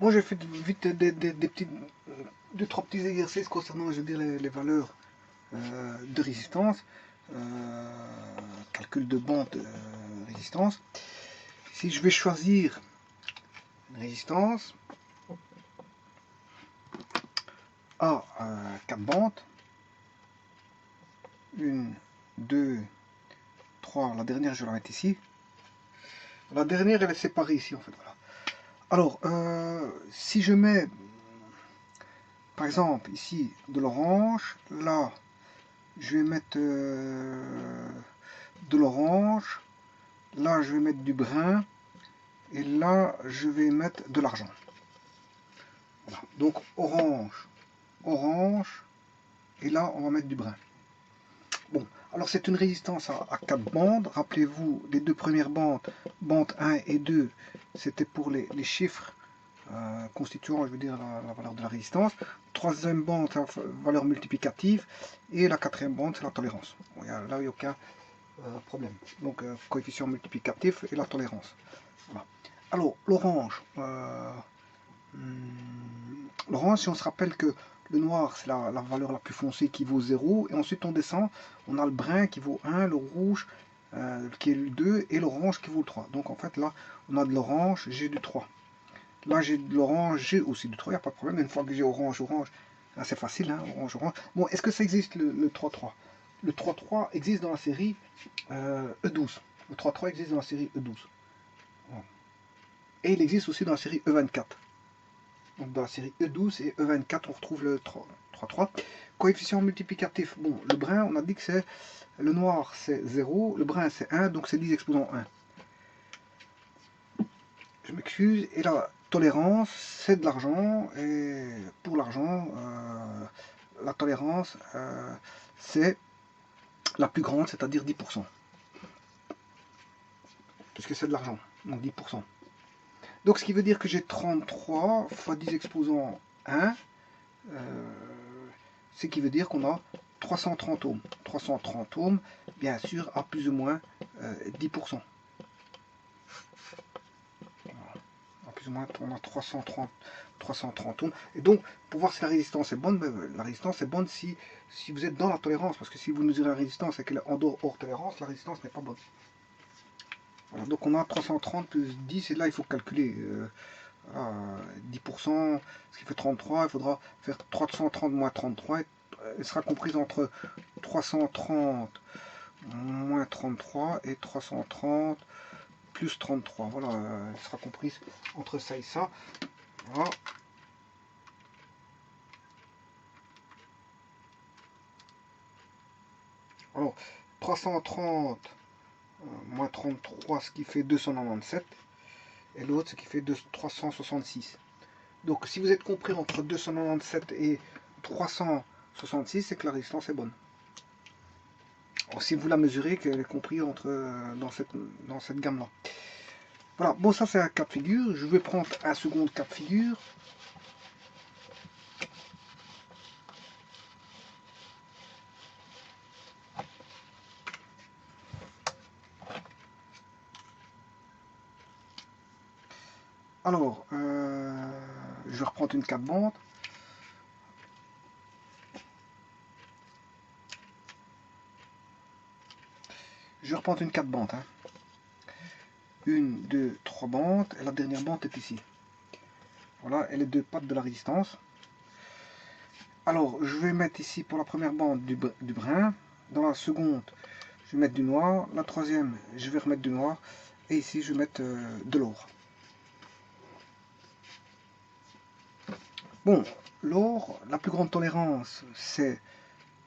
Moi, j'ai fait vite des petits, deux, trois petits exercices concernant, je veux dire, les valeurs de résistance, calcul de bande de résistance. Si je vais choisir une résistance à 4 bandes, 1, 2, 3, la dernière je vais la mettre ici. La dernière elle est séparée ici en fait. Voilà. Alors, si je mets par exemple ici de l'orange, là je vais mettre de l'orange, là je vais mettre du brun, et là je vais mettre de l'argent. Voilà. Donc orange, orange, et là on va mettre du brun. Bon, alors c'est une résistance à 4 bandes. Rappelez-vous, les deux premières bandes, bande 1 et 2, c'était pour les chiffres constituant, je veux dire, la valeur de la résistance. Troisième bande, c'est la valeur multiplicative. Et la quatrième bande, c'est la tolérance. Bon, là, il n'y a aucun problème. Donc, coefficient multiplicatif et la tolérance. Voilà. Alors, l'orange. L'orange, si on se rappelle que le noir, c'est la valeur la plus foncée qui vaut 0. Et ensuite, on descend. On a le brun qui vaut 1, le rouge qui est le 2 et l'orange qui vaut le 3. Donc, en fait, là, on a de l'orange, j'ai du 3. Là, j'ai de l'orange, j'ai aussi du 3, il n'y a pas de problème. Une fois que j'ai orange, orange, c'est facile, hein, orange, orange. Bon, est-ce que ça existe le 3-3? Le 3-3 existe dans la série E12. Le 3-3 existe dans la série E12. Et il existe aussi dans la série E24. Donc dans la série E12 et E24, on retrouve le 3-3. Coefficient multiplicatif. Bon, le brun, on a dit que c'est... Le noir, c'est 0. Le brun, c'est 1. Donc c'est 10 exposant 1. Je m'excuse. Et la tolérance, c'est de l'argent. Et pour l'argent, la tolérance, c'est la plus grande, c'est-à-dire 10%. Puisque c'est de l'argent. Donc 10%. Donc ce qui veut dire que j'ai 33 fois 10 exposant 1. Ce qui veut dire qu'on a 330 ohms. 330 ohms, bien sûr, à plus ou moins 10%. À plus ou moins, on a 330 ohms. Et donc, pour voir si la résistance est bonne, la résistance est bonne si vous êtes dans la tolérance. Parce que si vous mesurez la résistance et qu'elle est en dehors hors tolérance, la résistance n'est pas bonne. Voilà, donc on a 330 plus 10, et là il faut calculer 10%, ce qui fait 33, il faudra faire 330 moins 33, elle sera comprise entre 330 moins 33 et 330 plus 33. Voilà, elle sera comprise entre ça et ça. Voilà. Alors, 330 moins 33, ce qui fait 297. Et l'autre, ce qui fait 366. Donc, si vous êtes compris entre 297 et 366, c'est que la résistance est bonne. Alors, si vous la mesurez, qu'elle est comprise dans cette gamme-là. Voilà, bon, ça c'est un cas de figure. Je vais prendre un second cas de figure. Alors, je vais reprendre une 4 bandes. Je vais reprendre une 4 bandes. Hein. 1, 2, 3 bandes. Et la dernière bande est ici. Voilà, et les deux pattes de la résistance. Alors, je vais mettre ici pour la première bande du brun. Dans la seconde, je vais mettre du noir. La troisième, je vais remettre du noir. Et ici, je vais mettre de l'or. Bon, l'or, la plus grande tolérance, c'est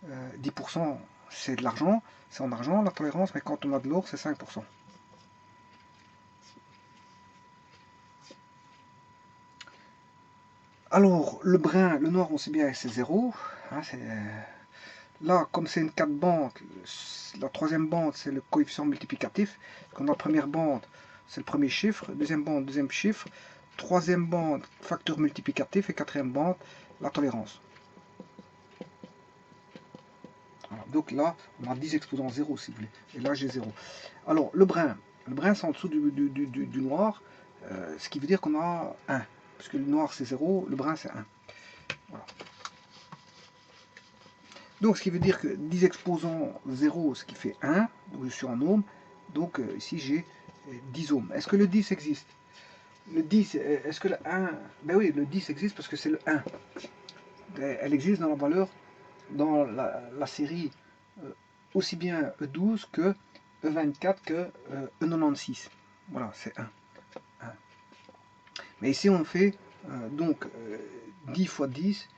10%, c'est de l'argent. C'est en argent la tolérance, mais quand on a de l'or, c'est 5%. Alors, le brun, le noir, on sait bien que c'est 0. Hein, là, comme c'est une 4 bandes, la troisième bande, c'est le coefficient multiplicatif. Quand la première bande, c'est le premier chiffre. Deuxième bande, deuxième chiffre. Troisième bande, facteur multiplicatif. Et quatrième bande, la tolérance. Voilà, donc là, on a 10 exposant 0, si vous voulez. Et là, j'ai 0. Alors, le brun c'est en dessous du noir. Ce qui veut dire qu'on a 1. puisque le noir c'est 0, le brun c'est 1. Voilà. Donc ce qui veut dire que 10 exposants 0, ce qui fait 1, donc je suis en ohm, donc ici j'ai 10 ohms. Est-ce que le 10 existe? Le 10, est-ce que le 1? Ben oui, le 10 existe parce que c'est le 1. Elle existe dans la valeur, dans la série aussi bien E12 que E24 que E96. Voilà, c'est 1. Mais ici on fait donc 10 fois 10,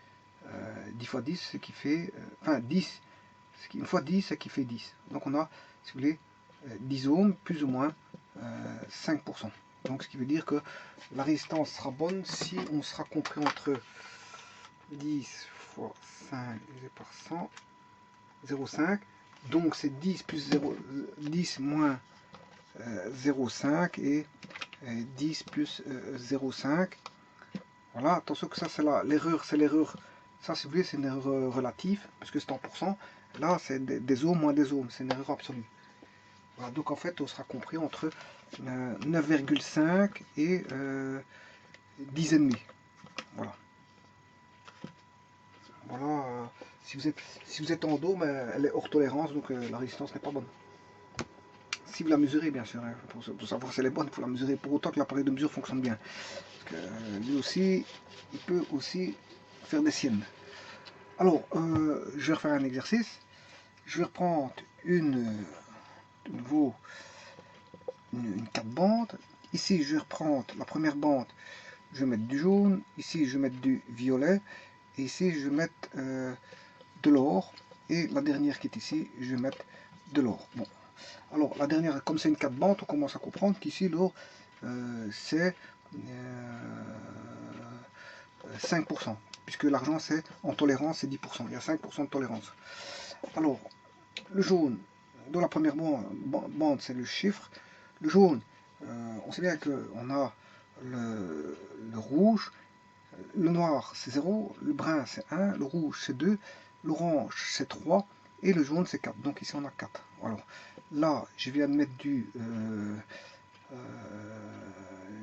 10 fois 10, ce qui fait, enfin 10, une fois 10, ce qui fait 10. Donc on a, si vous voulez, 10 ohms plus ou moins 5%. Donc ce qui veut dire que la résistance sera bonne si on sera compris entre 10 fois 5 divisé par 100, 0,5. Donc c'est 10 plus 0, 10 moins 0,5 et 10 plus 0,5. Voilà, attention que ça c'est l'erreur, ça si vous voulez c'est une erreur relative, parce que c'est en pourcent. Là c'est des ohms moins des ohms, c'est une erreur absolue. Voilà, donc en fait on sera compris entre 9,5 et 10,5. Voilà. Voilà, si vous êtes en dôme, elle est hors tolérance, donc la résistance n'est pas bonne. Si vous la mesurez, bien sûr, hein, pour savoir si elle est bonne, il faut la mesurer pour autant que l'appareil de mesure fonctionne bien. Parce que lui aussi, il peut aussi faire des siennes. Alors, je vais refaire un exercice. Je vais reprendre de nouveau une 4 bandes. Ici, je vais reprendre la première bande, je vais mettre du jaune. Ici, je vais mettre du violet. Et ici, je vais mettre de l'or. Et la dernière qui est ici, je vais mettre de l'or. Bon. Alors, la dernière, comme c'est une 4 bandes, on commence à comprendre qu'ici, l'or, c'est 5%. Puisque l'argent, c'est en tolérance, c'est 10%. Il y a 5% de tolérance. Alors, le jaune, dans la première bande, c'est le chiffre. Le jaune, on sait bien qu'on a le rouge. Le noir, c'est 0. Le brun, c'est 1. Le rouge, c'est 2. L'orange, c'est 3. Et le jaune, c'est 4. Donc ici, on a 4. Alors, là, je viens de mettre du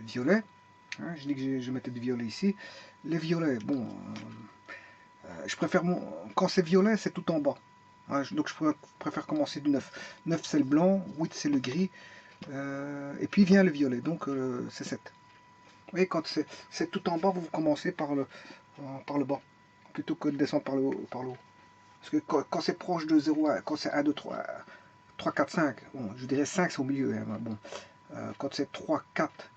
violet. Hein, je dis que je mettais du violet ici. Les violets, bon, je préfère quand c'est violet, c'est tout en bas. Hein, donc je préfère commencer du 9. 9 c'est le blanc, 8 c'est le gris, et puis vient le violet, donc c'est 7. Vous voyez, quand c'est tout en bas, vous commencez par le bas, plutôt que de descendre par le haut. Parce que quand c'est proche de 0, quand c'est 1, 2, 3, 3, 4, 5, bon, je dirais 5 c'est au milieu. Hein, bon, quand c'est 3, 4,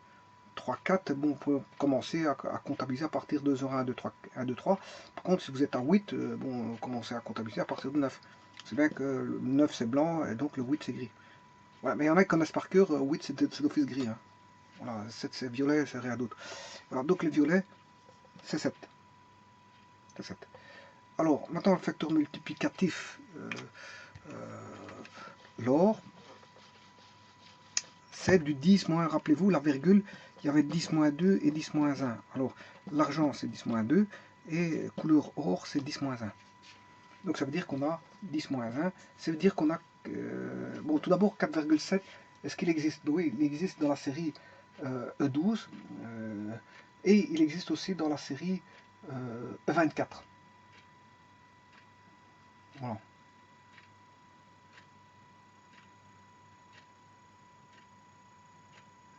3, 4, bon, vous pouvez commencer à comptabiliser à partir de 0, 1, 2, 3, 1, 2, 3. Par contre, si vous êtes à 8, bon, commencez à comptabiliser à partir de 9. C'est bien que le 9 c'est blanc et donc le 8 c'est gris. Voilà, mais il y en a qui connaissent par cœur, 8 c'est d'office gris. Hein. Voilà, 7 c'est violet, c'est rien d'autre. Voilà, donc le violet, c'est 7. C'est 7. Alors, maintenant le facteur multiplicatif, l'or, c'est du 10 moins, rappelez-vous, la virgule, il y avait 10 moins 2 et 10 moins 1. Alors, l'argent, c'est 10 moins 2, et couleur or, c'est 10 moins 1. Donc, ça veut dire qu'on a 10 moins 1. Ça veut dire qu'on a, bon, tout d'abord, 4,7. Est-ce qu'il existe? Oui, il existe dans la série E12, et il existe aussi dans la série E24. Voilà.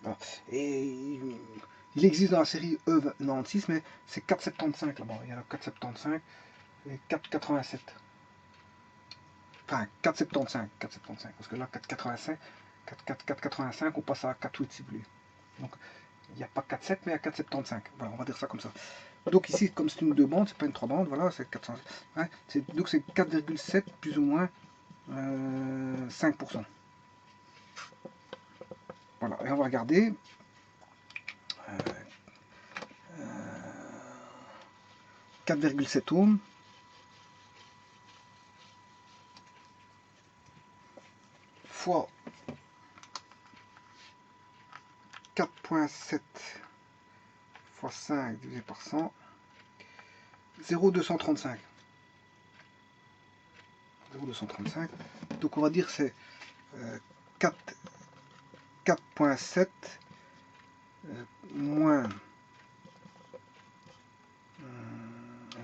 Voilà. Et il existe dans la série E96, mais c'est 4,75 là-bas. Il y a 4,75 et 4,87. Enfin, 4,75, parce que là, 4,85, on passe à 4,8 si vous voulez. Donc, il n'y a pas 4,7, mais il y a 4,75. Voilà, on va dire ça comme ça. Donc ici, comme c'est une 2 bandes, c'est pas une 3 bandes, voilà, c'est 400. Hein, donc c'est 4,7 plus ou moins 5%. Voilà, et on va regarder. 4,7 ohms. Fois 4,7 fois 5 divisé par 100, 0,235. 0,235. Donc on va dire c'est 4,7 moins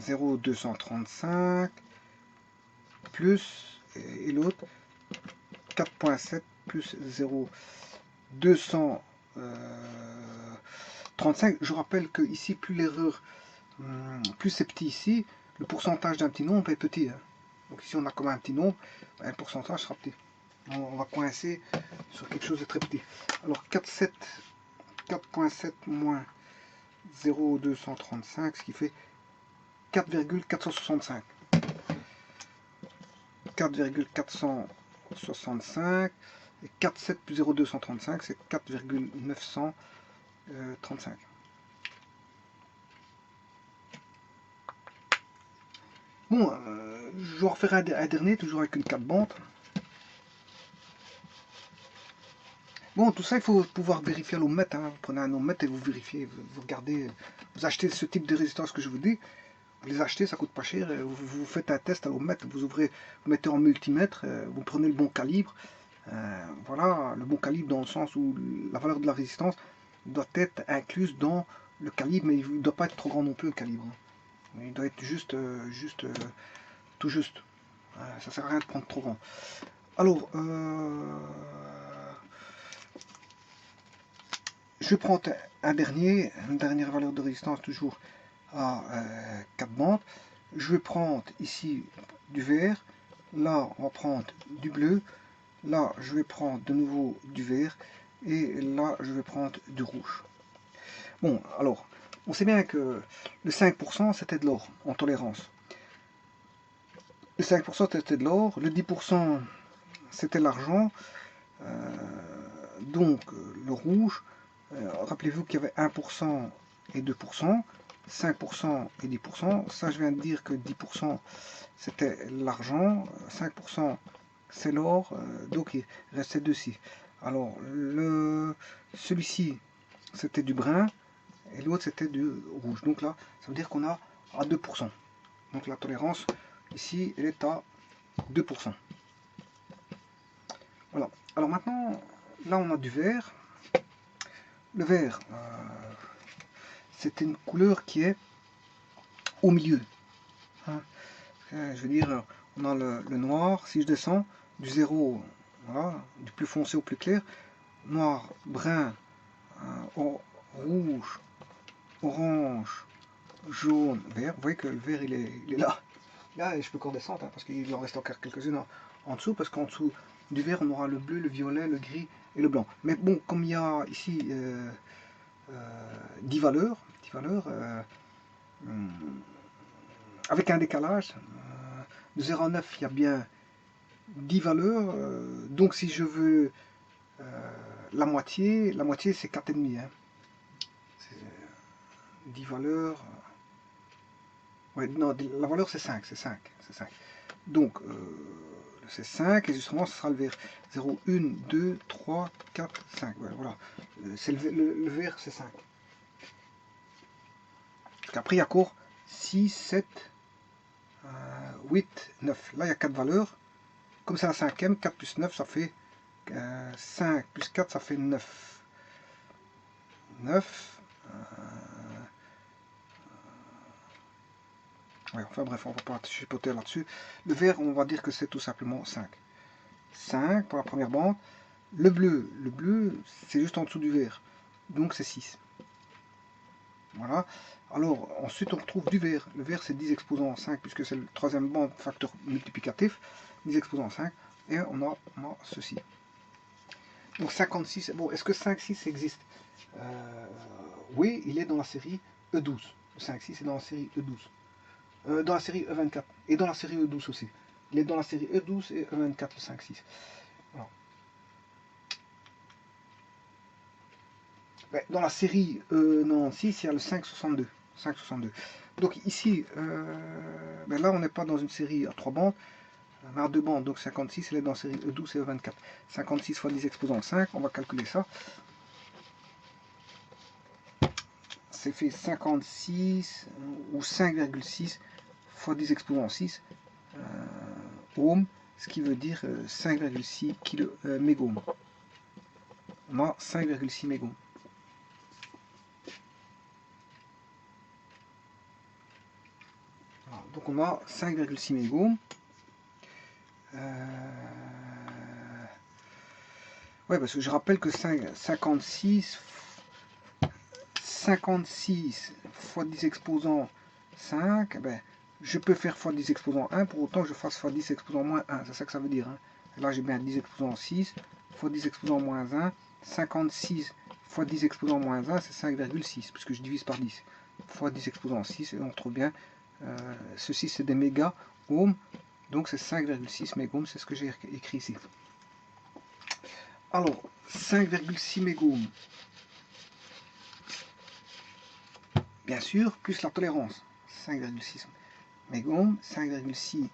0,235 plus, et l'autre 4,7 plus 0,235. Je rappelle que ici, plus l'erreur, plus c'est petit ici, le pourcentage d'un petit nombre est petit. Hein. Donc ici, on a comme un petit nombre, le pourcentage sera petit. On va coincer sur quelque chose de très petit. Alors 4,7 moins 0,235, ce qui fait 4,465. 4,465 et 4,7 plus 0,235, c'est 4,935. Bon, je vais refaire un dernier, toujours avec une 4 bandes. Bon, tout ça, il faut pouvoir vérifier à l'ohmètre. Hein. Vous prenez un ohmètre et vous vérifiez, vous regardez, vous achetez ce type de résistance que je vous dis. Vous les achetez, ça coûte pas cher. Vous faites un test à l'ohmètre, vous ouvrez, vous mettez en multimètre, vous prenez le bon calibre. Voilà, le bon calibre dans le sens où la valeur de la résistance doit être incluse dans le calibre, mais il ne doit pas être trop grand non plus le calibre. Il doit être juste, tout juste. Ça sert à rien de prendre trop grand. Alors, je prends une dernière valeur de résistance toujours à 4 bandes. Je vais prendre ici du vert. Là, on va prendre du bleu. Là, je vais prendre de nouveau du vert. Et là, je vais prendre du rouge. Bon, alors, on sait bien que le 5%, c'était de l'or en tolérance. Le 5%, c'était de l'or. Le 10%, c'était l'argent. Donc, le rouge, rappelez-vous qu'il y avait 1% et 2%, 5% et 10%. Ça, je viens de dire que 10%, c'était l'argent, 5%, c'est l'or, donc il restait deux-ci. Alors, celui-ci, c'était du brun, et l'autre, c'était du rouge. Donc là, ça veut dire qu'on a à 2%. Donc la tolérance, ici, elle est à 2%. Voilà. Alors maintenant, là, on a du vert. Le vert, c'est une couleur qui est au milieu. Hein. Je veux dire, on a le noir, si je descends, du 0, voilà, du plus foncé au plus clair, noir, brun, rouge, orange, jaune, vert. Vous voyez que le vert, il est là. Là, je peux encore descendre, hein, parce qu'il en reste encore quelques-unes en dessous, parce qu'en dessous du vert, on aura le bleu, le violet, le gris et le blanc. Mais bon, comme il y a ici 10 valeurs, avec un décalage, de 0 à 9, il y a bien 10 valeurs, donc si je veux la moitié c'est 4,5. Hein. 10 valeurs, ouais, non, la valeur c'est 5, c'est 5. Donc, c'est 5, et justement, ce sera le vert. 0, 1, 2, 3, 4, 5. Ouais, voilà. Le vert, c'est 5. Parce qu'après, il y a encore 6, 7, 8, 9. Là, il y a 4 valeurs. Comme c'est la cinquième, 4 plus 9, ça fait 5 plus 4, ça fait 9. 9. Ouais, enfin bref, on va pas chipoter là-dessus. Le vert, on va dire que c'est tout simplement 5. 5 pour la première bande. Le bleu, c'est juste en dessous du vert. Donc c'est 6. Voilà. Alors, ensuite, on retrouve du vert. Le vert, c'est 10 exposant 5, puisque c'est le troisième bande facteur multiplicatif. 10 exposant 5. Et on a ceci. Donc 56. Bon, est-ce que 5,6 existe Oui, il est dans la série E12. Le 5,6 est dans la série E12. Dans la série E24. Et dans la série E12 aussi. Il est dans la série E12 et E24, le 5,6. Voilà. Dans la série 96, il y a le 5,62. 5,62. Donc ici, là on n'est pas dans une série à 3 bandes, mais à 2 bandes, donc 56, elle est dans la série E12 et E24. 56 fois 10 exposant 5, on va calculer ça. C'est fait 56 ou 5,6 fois 10 exposant 6 ohms, ce qui veut dire 5,6 mégohms. On a 5,6 mégohms. Donc on a 5,6 mégohms. Ouais, parce que je rappelle que 56 fois 10 exposant 5, ben, je peux faire fois 10 exposant 1, pour autant que je fasse fois 10 exposant moins 1, c'est ça que ça veut dire. Hein. Là j'ai bien 10 exposant 6, fois 10 exposant moins 1, 56 fois 10 exposant moins 1, c'est 5,6, puisque je divise par 10, fois 10 exposant 6, et on retrouve bien, ceci c'est des méga ohms, donc c'est 5,6 mégohms, c'est ce que j'ai écrit ici. Alors, 5,6 mégohms, bien sûr, plus la tolérance, 5,6 mégohms, 5,6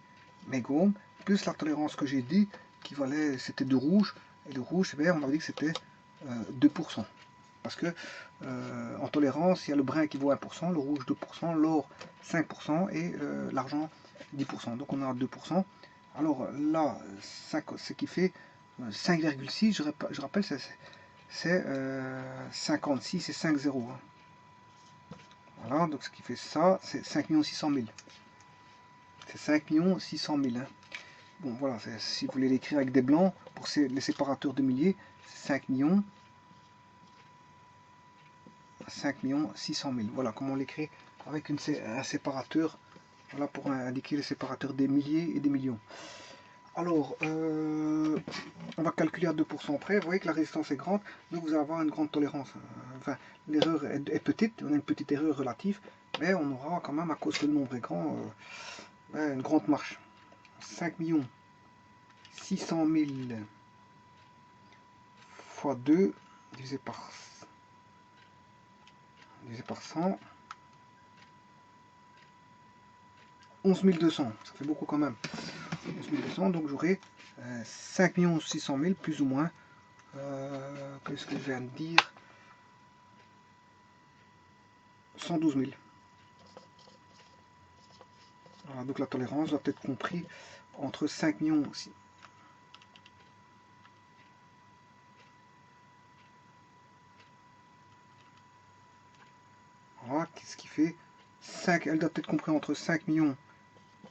mégohms, plus la tolérance que j'ai dit, qui valait, c'était de rouge, et le rouge, on m'a dit que c'était 2%. Parce que en tolérance, il y a le brun qui vaut 1%, le rouge 2%, l'or 5% et l'argent 10%. Donc on a 2%. Alors là, ce qui fait 5,6, je rappelle, c'est 56 et 5 zéros. Hein. Voilà, donc ce qui fait ça, c'est 5 600 000. C'est 5 600 000. Hein. Bon, voilà, si vous voulez l'écrire avec des blancs, pour les séparateurs de milliers, c'est 5 600 000. Voilà comment on l'écrit avec un séparateur. Voilà pour indiquer les séparateurs des milliers et des millions. Alors, on va calculer à 2% près. Vous voyez que la résistance est grande, donc vous allez avoir une grande tolérance. Enfin, l'erreur est petite, on a une petite erreur relative, mais on aura quand même, à cause que le nombre est grand, une grande marche. 5 600 000 fois 2 divisé par 100. 11 200, ça fait beaucoup quand même. 11 200, donc j'aurai 5 600 000 plus ou moins. Qu'est-ce que je viens de dire? 112 000. Voilà, donc la tolérance doit être comprise entre 5 millions. Voilà, qu'est-ce qui fait 5, elle doit être comprise entre 5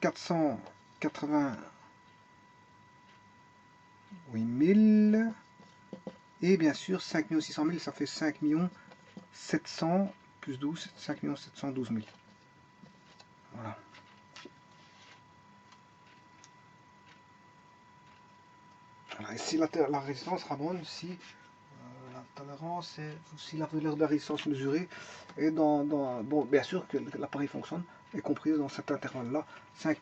488 000 et bien sûr 5 600 000, ça fait 5 700 plus 12, 5 712 000. Voilà. Voilà. Et si la résistance sera bonne, si la tolérance est aussi la valeur de la résistance mesurée, et bon, bien sûr que l'appareil fonctionne, est comprise dans cet intervalle-là, 5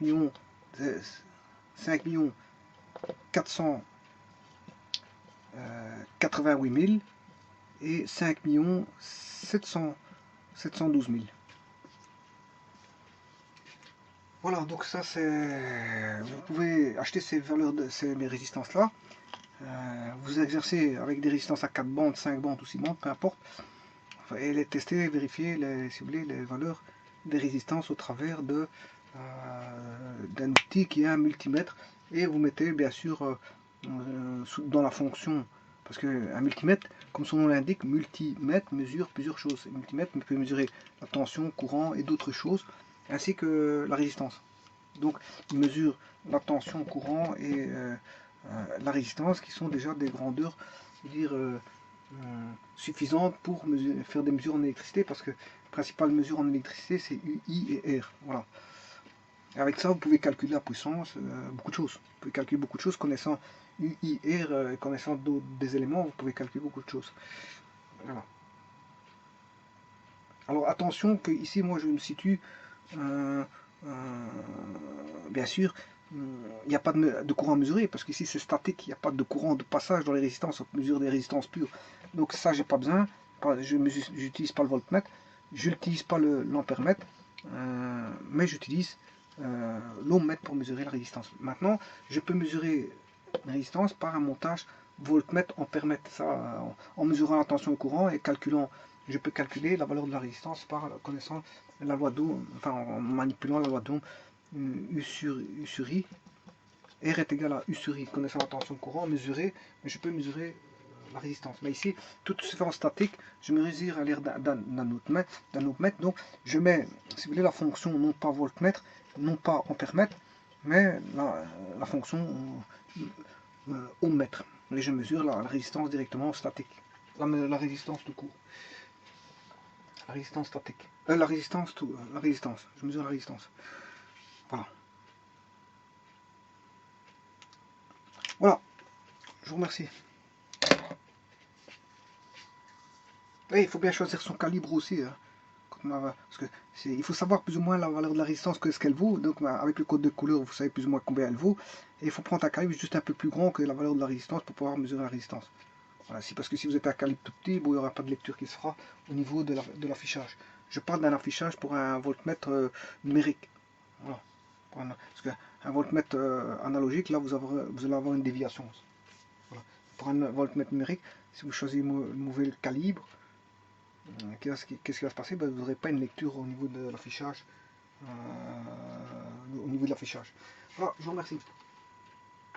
488 000 et 5 712 000. Voilà, donc ça c'est... Vous pouvez acheter ces valeurs, ces résistances là. Vous exercez avec des résistances à 4 bandes, 5 bandes ou 6 bandes, peu importe. Et les tester, vérifier, si vous voulez, les valeurs des résistances au travers d'un outil qui est un multimètre. Et vous mettez bien sûr dans la fonction, parce qu'un multimètre, comme son nom l'indique, multimètre mesure plusieurs choses. Un multimètre peut mesurer la tension, courant et d'autres choses, ainsi que la résistance. Donc il mesure la tension, courant et la résistance, qui sont déjà des grandeurs, dire, suffisantes pour faire des mesures en électricité, parce que la principale mesure en électricité c'est UI et R. Voilà. Et avec ça, vous pouvez calculer la puissance, beaucoup de choses. Vous pouvez calculer beaucoup de choses, connaissant UI, R, connaissant des éléments, vous pouvez calculer beaucoup de choses. Voilà. Alors attention que ici, moi je me situe, bien sûr, il n'y a pas de courant à mesurer, parce qu'ici c'est statique, il n'y a pas de courant de passage dans les résistances, on mesure des résistances pures. Donc ça, j'ai pas besoin, je n'utilise pas le voltmètre, je n'utilise pas l'ampèremètre, mais j'utilise l'ohmmètre pour mesurer la résistance. Maintenant, je peux mesurer la résistance par un montage voltmètre, ampèremètre, ça, en mesurant la tension et le courant et calculant. Je peux calculer la valeur de la résistance par connaissant la loi d'Ohm, enfin en manipulant la loi d'Ohm, U sur I. R est égal à U sur I, connaissant la tension de courant, mesurer, mais je peux mesurer la résistance. Mais ici, tout se fait en statique, je mesure à l'aide d'un autre mètre, donc je mets, si vous voulez, la fonction non pas voltmètre, non pas ampèremètre, mais la fonction ohmmètre. Et je mesure la résistance directement statique, la résistance tout court. La résistance statique. La résistance, je mesure la résistance. Voilà. Voilà. Je vous remercie. Et il faut bien choisir son calibre aussi. Hein. Parce que il faut savoir plus ou moins la valeur de la résistance, que ce qu'elle vaut. Donc avec le code de couleur, vous savez plus ou moins combien elle vaut. Et il faut prendre un calibre juste un peu plus grand que la valeur de la résistance pour pouvoir mesurer la résistance. Voilà, parce que si vous êtes à un calibre tout petit, bon, il n'y aura pas de lecture qui se fera au niveau de l'affichage. Je parle d'un affichage pour un voltmètre numérique. Voilà. Parce qu'un voltmètre analogique, là, vous allez avoir une déviation. Voilà. Pour un voltmètre numérique, si vous choisissez un mauvais calibre, qu'est-ce qui va se passer? Ben, vous n'aurez pas une lecture au niveau de l'affichage. Voilà, je vous remercie.